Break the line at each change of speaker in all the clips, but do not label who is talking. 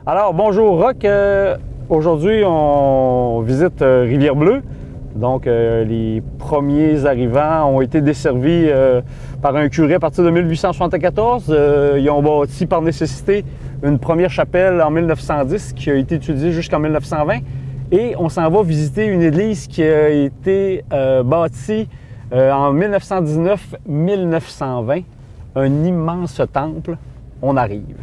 Alors, bonjour Roch. Aujourd'hui, on visite Rivière-Bleue. Donc, les premiers arrivants ont été desservis par un curé à partir de 1874. Ils ont bâti par nécessité une première chapelle en 1910 qui a été utilisée jusqu'en 1920. Et on s'en va visiter une église qui a été bâtie en 1919-1920. Un immense temple. On arrive.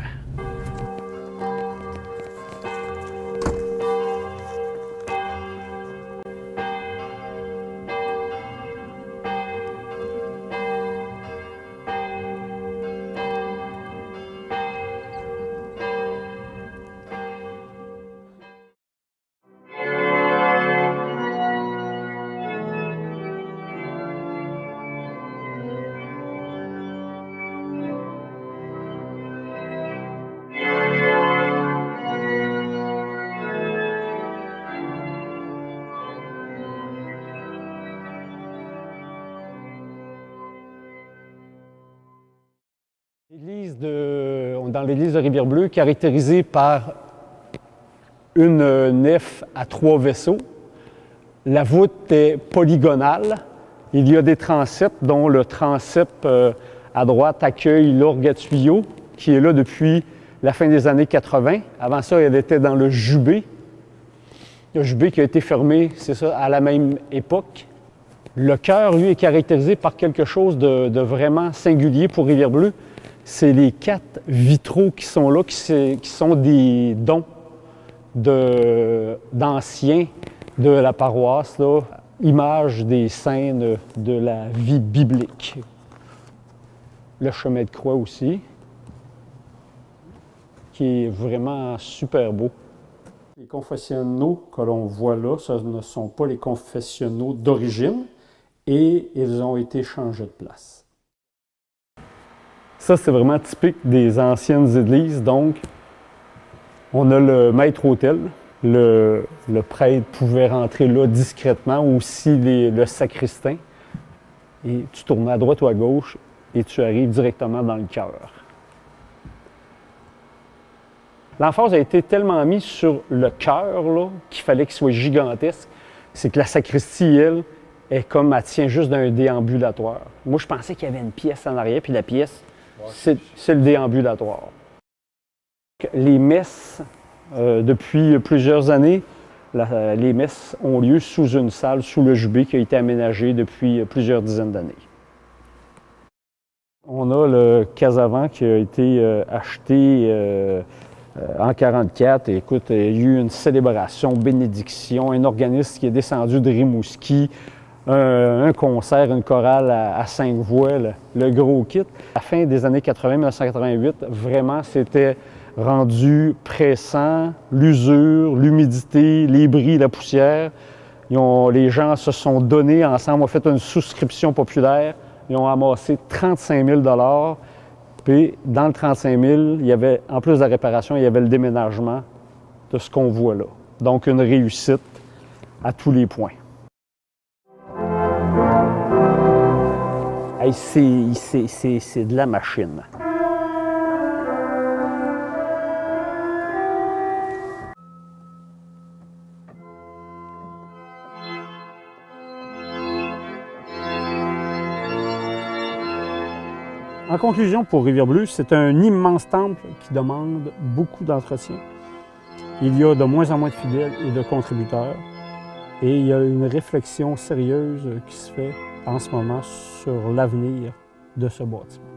Dans l'église de Rivière-Bleue, caractérisée par une nef à 3 vaisseaux. La voûte est polygonale. Il y a des transepts, dont le transept à droite accueille l'orgue à tuyaux, qui est là depuis la fin des années 80. Avant ça, elle était dans le jubé. Le jubé qui a été fermé, c'est ça, à la même époque. Le chœur, lui, est caractérisé par quelque chose de vraiment singulier pour Rivière-Bleue. C'est les 4 vitraux qui sont là, qui sont des dons d'anciens de la paroisse, là, images des scènes de la vie biblique. Le chemin de croix aussi, qui est vraiment super beau. Les confessionnaux que l'on voit là, ce ne sont pas les confessionnaux d'origine et ils ont été changés de place. Ça, c'est vraiment typique des anciennes églises. Donc, on a le maître-autel. Le prêtre pouvait rentrer là discrètement, aussi le sacristain. Et tu tournes à droite ou à gauche et tu arrives directement dans le chœur. L'emphase a été tellement mise sur le chœur qu'il fallait qu'il soit gigantesque. C'est que la sacristie, elle tient juste d'un déambulatoire. Moi, je pensais qu'il y avait une pièce en arrière, puis la pièce, c'est le déambulatoire. Les messes, depuis plusieurs années, les messes ont lieu sous une salle, sous le jubé, qui a été aménagée depuis plusieurs dizaines d'années. On a le casavant qui a été acheté en 1944. Écoute, il y a eu une célébration, bénédiction, un organisme qui est descendu de Rimouski, un concert, une chorale à 5 voix, le gros kit. À la fin des années 80, 1988, vraiment, c'était rendu pressant, l'usure, l'humidité, les bris, la poussière. Les gens se sont donnés ensemble, ont fait une souscription populaire. Ils ont amassé 35 000 $. Puis, dans le 35 000, il y avait, en plus de la réparation, il y avait le déménagement de ce qu'on voit là. Donc, une réussite à tous les points. Hey, c'est de la machine. En conclusion, pour Rivière-Bleue, c'est un immense temple qui demande beaucoup d'entretien. Il y a de moins en moins de fidèles et de contributeurs. Et il y a une réflexion sérieuse qui se fait en ce moment sur l'avenir de ce bâtiment.